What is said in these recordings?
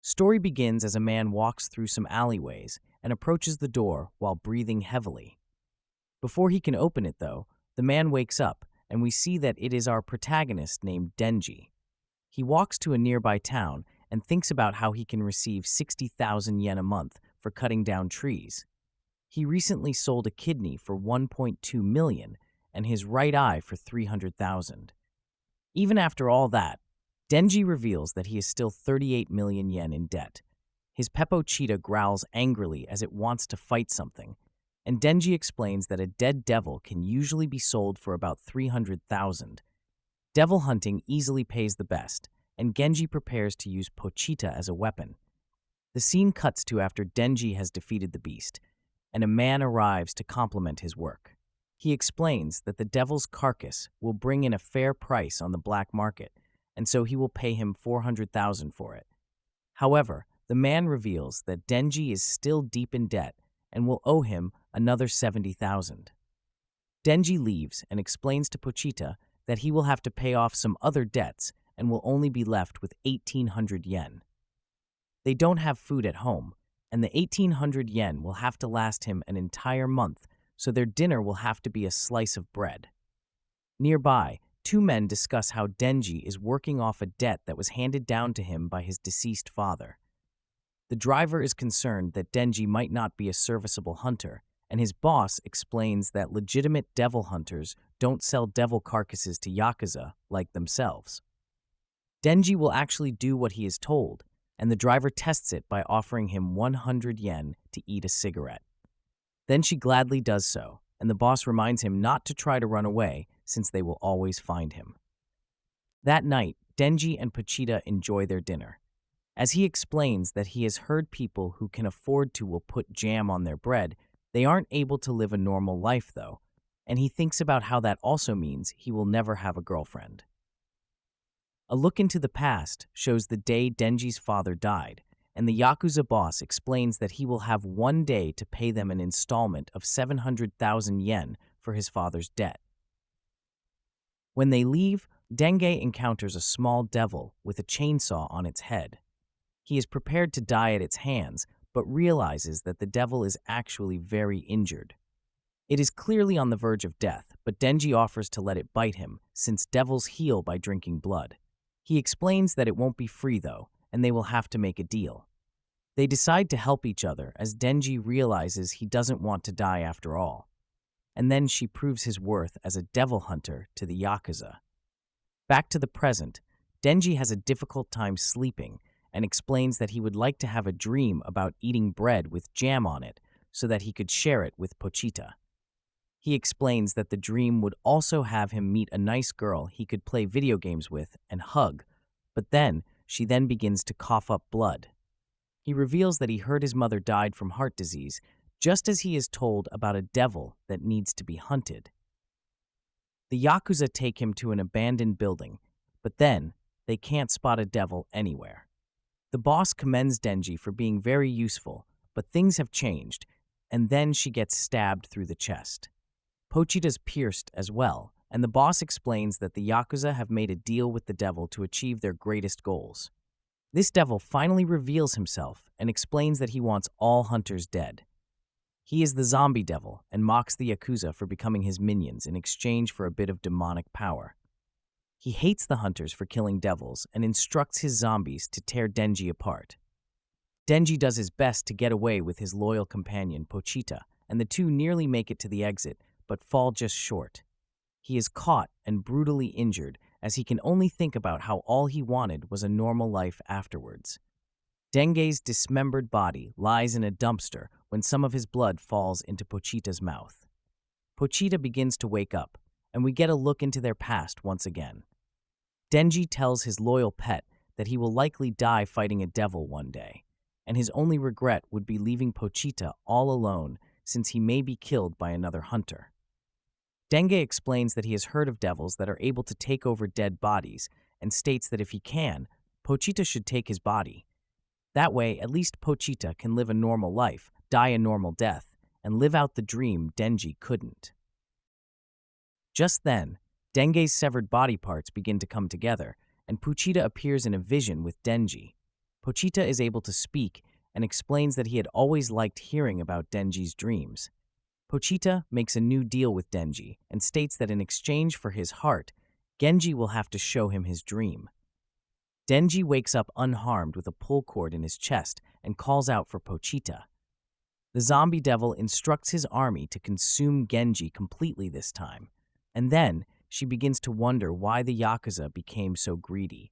Story begins as a man walks through some alleyways and approaches the door while breathing heavily. Before he can open it, though, the man wakes up and we see that it is our protagonist named Denji. He walks to a nearby town and thinks about how he can receive 60,000 yen a month for cutting down trees. He recently sold a kidney for 1.2 million and his right eye for 300,000. Even after all that, Denji reveals that he is still 38 million yen in debt. His Peppo cheetah growls angrily as it wants to fight something, and Denji explains that a dead devil can usually be sold for about 300,000. Devil hunting easily pays the best, and Genji prepares to use Pochita as a weapon. The scene cuts to after Denji has defeated the beast, and a man arrives to compliment his work. He explains that the devil's carcass will bring in a fair price on the black market, and so he will pay him 400,000 for it. However, the man reveals that Denji is still deep in debt and will owe him another 70,000. Denji leaves and explains to Pochita that he will have to pay off some other debts and will only be left with 1,800 yen. They don't have food at home, and the 1,800 yen will have to last him an entire month, so their dinner will have to be a slice of bread. Nearby, two men discuss how Denji is working off a debt that was handed down to him by his deceased father. The driver is concerned that Denji might not be a serviceable hunter, and his boss explains that legitimate devil hunters don't sell devil carcasses to Yakuza like themselves. Denji will actually do what he is told, and the driver tests it by offering him 100 yen to eat a cigarette. Then she gladly does so, and the boss reminds him not to try to run away since they will always find him. That night, Denji and Pochita enjoy their dinner. As he explains that he has heard people who can afford to will put jam on their bread, they aren't able to live a normal life though, and he thinks about how that also means he will never have a girlfriend. A look into the past shows the day Denji's father died, and the Yakuza boss explains that he will have one day to pay them an installment of 700,000 yen for his father's debt. When they leave, Denge encounters a small devil with a chainsaw on its head. He is prepared to die at its hands, but realizes that the devil is actually very injured. It is clearly on the verge of death, but Denji offers to let it bite him, since devils heal by drinking blood. He explains that it won't be free though, and they will have to make a deal. They decide to help each other as Denji realizes he doesn't want to die after all. And then she proves his worth as a devil hunter to the Yakuza. Back to the present, Denji has a difficult time sleeping and explains that he would like to have a dream about eating bread with jam on it so that he could share it with Pochita. He explains that the dream would also have him meet a nice girl he could play video games with and hug, but then she begins to cough up blood. He reveals that he heard his mother died from heart disease, just as he is told about a devil that needs to be hunted. The Yakuza take him to an abandoned building, but then they can't spot a devil anywhere. The boss commends Denji for being very useful, but things have changed, and then she gets stabbed through the chest. Pochita's pierced as well, and the boss explains that the Yakuza have made a deal with the devil to achieve their greatest goals. This devil finally reveals himself and explains that he wants all hunters dead. He is the zombie devil and mocks the Yakuza for becoming his minions in exchange for a bit of demonic power. He hates the hunters for killing devils and instructs his zombies to tear Denji apart. Denji does his best to get away with his loyal companion Pochita, and the two nearly make it to the exit, but fall just short. He is caught and brutally injured as he can only think about how all he wanted was a normal life afterwards. Denge's dismembered body lies in a dumpster when some of his blood falls into Pochita's mouth. Pochita begins to wake up, and we get a look into their past once again. Denji tells his loyal pet that he will likely die fighting a devil one day, and his only regret would be leaving Pochita all alone since he may be killed by another hunter. Denge explains that he has heard of devils that are able to take over dead bodies and states that if he can, Pochita should take his body. That way, at least Pochita can live a normal life, die a normal death, and live out the dream Denji couldn't. Just then, Denge's severed body parts begin to come together, and Pochita appears in a vision with Denji. Pochita is able to speak and explains that he had always liked hearing about Denji's dreams. Pochita makes a new deal with Denji and states that in exchange for his heart, Genji will have to show him his dream. Denji wakes up unharmed with a pull cord in his chest and calls out for Pochita. The zombie devil instructs his army to consume Genji completely this time, and then she begins to wonder why the Yakuza became so greedy.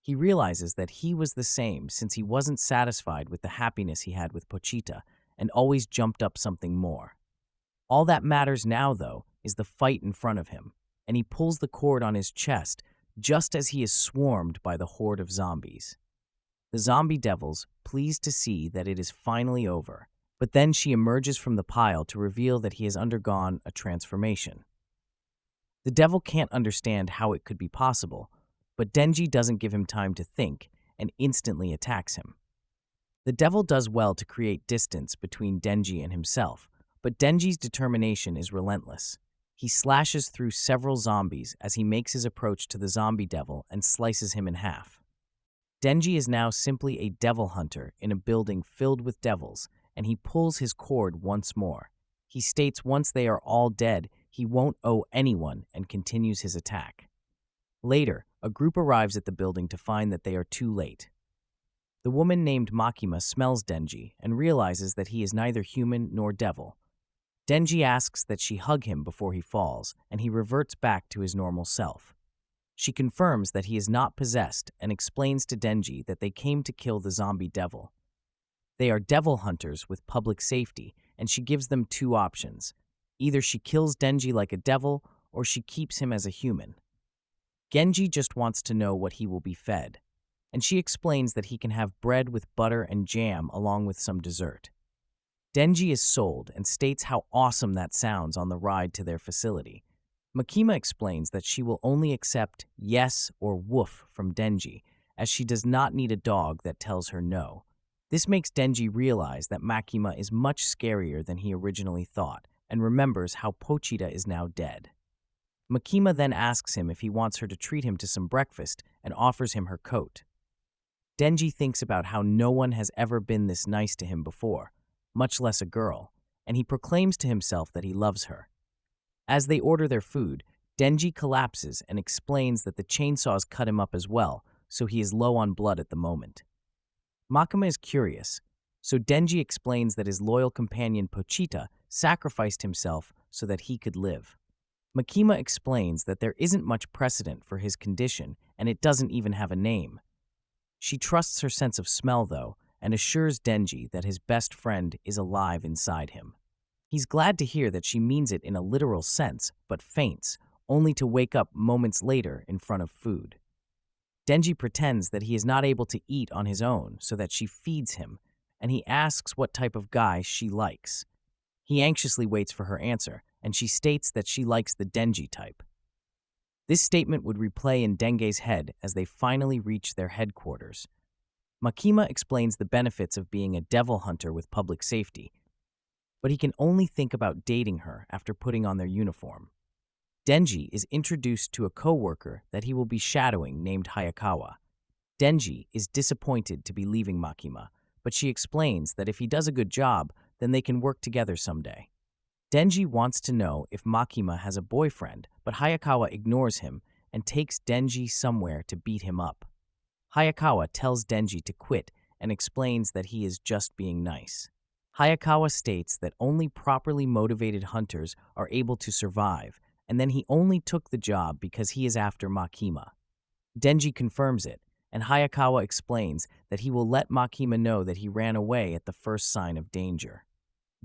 He realizes that he was the same since he wasn't satisfied with the happiness he had with Pochita and always jumped up something more. All that matters now, though, is the fight in front of him, and he pulls the cord on his chest just as he is swarmed by the horde of zombies. The zombie devils, pleased to see that it is finally over, but then she emerges from the pile to reveal that he has undergone a transformation. The devil can't understand how it could be possible, but Denji doesn't give him time to think and instantly attacks him. The devil does well to create distance between Denji and himself, but Denji's determination is relentless. He slashes through several zombies as he makes his approach to the zombie devil and slices him in half. Denji is now simply a devil hunter in a building filled with devils, and he pulls his cord once more. He states once they are all dead, he won't owe anyone and continues his attack. Later, a group arrives at the building to find that they are too late. The woman named Makima smells Denji and realizes that he is neither human nor devil. Denji asks that she hug him before he falls, and he reverts back to his normal self. She confirms that he is not possessed and explains to Denji that they came to kill the zombie devil. They are devil hunters with public safety, and she gives them two options. Either she kills Denji like a devil, or she keeps him as a human. Genji just wants to know what he will be fed, and she explains that he can have bread with butter and jam along with some dessert. Denji is sold and states how awesome that sounds on the ride to their facility. Makima explains that she will only accept yes or woof from Denji, as she does not need a dog that tells her no. This makes Denji realize that Makima is much scarier than he originally thought, and remembers how Pochita is now dead. Makima then asks him if he wants her to treat him to some breakfast and offers him her coat. Denji thinks about how no one has ever been this nice to him before, much less a girl, and he proclaims to himself that he loves her. As they order their food, Denji collapses and explains that the chainsaws cut him up as well, so he is low on blood at the moment. Makima is curious, so Denji explains that his loyal companion Pochita sacrificed himself so that he could live. Makima explains that there isn't much precedent for his condition and it doesn't even have a name. She trusts her sense of smell, though, and assures Denji that his best friend is alive inside him. He's glad to hear that she means it in a literal sense, but faints, only to wake up moments later in front of food. Denji pretends that he is not able to eat on his own, so that she feeds him, and he asks what type of guy she likes. He anxiously waits for her answer, and she states that she likes the Denji type. This statement would replay in Denge's head as they finally reach their headquarters. Makima explains the benefits of being a devil hunter with public safety, but he can only think about dating her after putting on their uniform. Denji is introduced to a co-worker that he will be shadowing named Hayakawa. Denji is disappointed to be leaving Makima, but she explains that if he does a good job, then they can work together someday. Denji wants to know if Makima has a boyfriend, but Hayakawa ignores him and takes Denji somewhere to beat him up. Hayakawa tells Denji to quit and explains that he is just being nice. Hayakawa states that only properly motivated hunters are able to survive, and then he only took the job because he is after Makima. Denji confirms it, and Hayakawa explains that he will let Makima know that he ran away at the first sign of danger.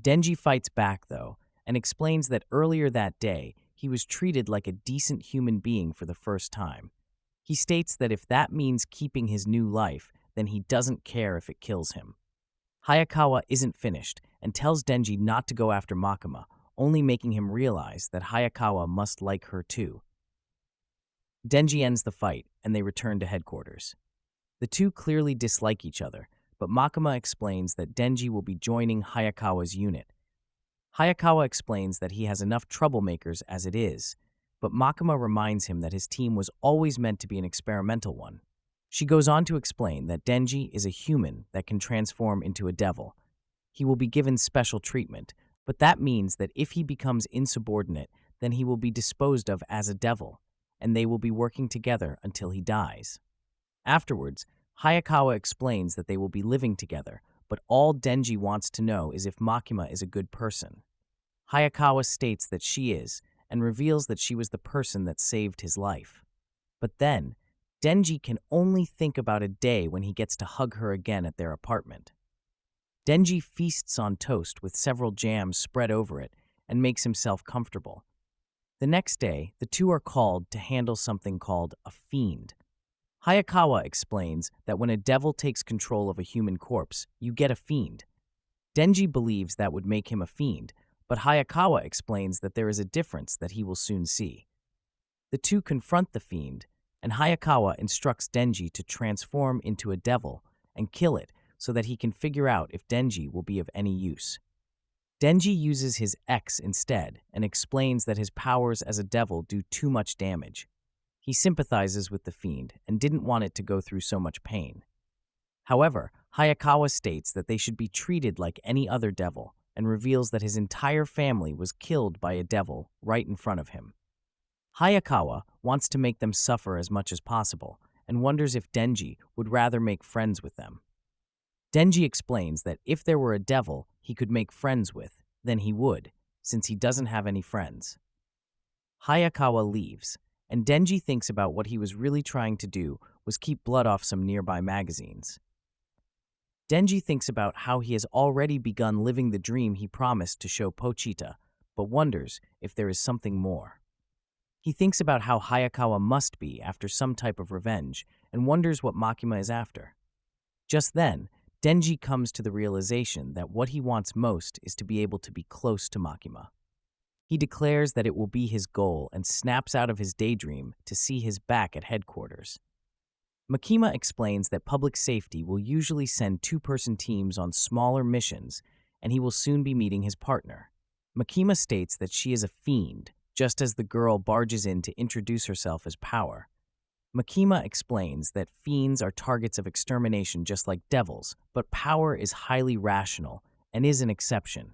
Denji fights back, though, and explains that earlier that day, he was treated like a decent human being for the first time. He states that if that means keeping his new life, then he doesn't care if it kills him. Hayakawa isn't finished and tells Denji not to go after Makima, only making him realize that Hayakawa must like her too. Denji ends the fight, and they return to headquarters. The two clearly dislike each other, but Makima explains that Denji will be joining Hayakawa's unit. Hayakawa explains that he has enough troublemakers as it is, but Makima reminds him that his team was always meant to be an experimental one. She goes on to explain that Denji is a human that can transform into a devil. He will be given special treatment, but that means that if he becomes insubordinate, then he will be disposed of as a devil, and they will be working together until he dies. Afterwards, Hayakawa explains that they will be living together, but all Denji wants to know is if Makima is a good person. Hayakawa states that she is, and reveals that she was the person that saved his life. But then, Denji can only think about a day when he gets to hug her again at their apartment. Denji feasts on toast with several jams spread over it and makes himself comfortable. The next day, the two are called to handle something called a fiend. Hayakawa explains that when a devil takes control of a human corpse, you get a fiend. Denji believes that would make him a fiend, but Hayakawa explains that there is a difference that he will soon see. The two confront the fiend, and Hayakawa instructs Denji to transform into a devil and kill it so that he can figure out if Denji will be of any use. Denji uses his X instead and explains that his powers as a devil do too much damage. He sympathizes with the fiend and didn't want it to go through so much pain. However, Hayakawa states that they should be treated like any other devil and reveals that his entire family was killed by a devil right in front of him. Hayakawa wants to make them suffer as much as possible and wonders if Denji would rather make friends with them. Denji explains that if there were a devil he could make friends with, then he would, since he doesn't have any friends. Hayakawa leaves, and Denji thinks about what he was really trying to do was keep blood off some nearby magazines. Denji thinks about how he has already begun living the dream he promised to show Pochita, but wonders if there is something more. He thinks about how Hayakawa must be after some type of revenge and wonders what Makima is after. Just then, Denji comes to the realization that what he wants most is to be able to be close to Makima. He declares that it will be his goal and snaps out of his daydream to see his back at headquarters. Makima explains that public safety will usually send two-person teams on smaller missions, and he will soon be meeting his partner. Makima states that she is a fiend, just as the girl barges in to introduce herself as Power. Makima explains that fiends are targets of extermination just like devils, but Power is highly rational and is an exception.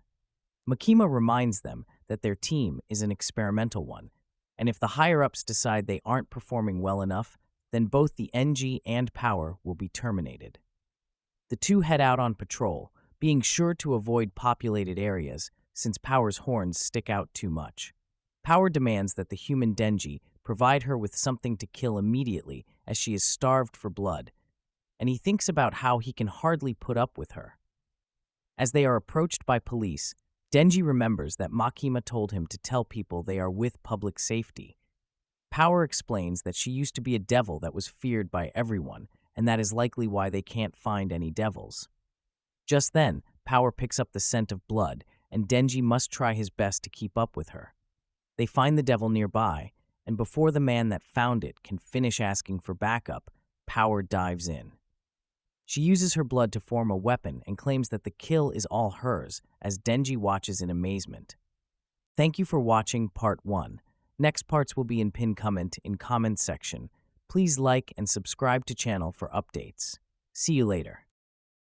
Makima reminds them that their team is an experimental one, and if the higher-ups decide they aren't performing well enough, then both the NG and Power will be terminated. The two head out on patrol, being sure to avoid populated areas since Power's horns stick out too much. Power demands that the human Denji provide her with something to kill immediately as she is starved for blood, and he thinks about how he can hardly put up with her. As they are approached by police, Denji remembers that Makima told him to tell people they are with public safety. Power explains that she used to be a devil that was feared by everyone, and that is likely why they can't find any devils. Just then, Power picks up the scent of blood, and Denji must try his best to keep up with her. They find the devil nearby, and before the man that found it can finish asking for backup, Power dives in. She uses her blood to form a weapon and claims that the kill is all hers, as Denji watches in amazement. Thank you for watching Part 1. Next parts will be in pinned comment in comments section. Please like and subscribe to channel for updates. See you later.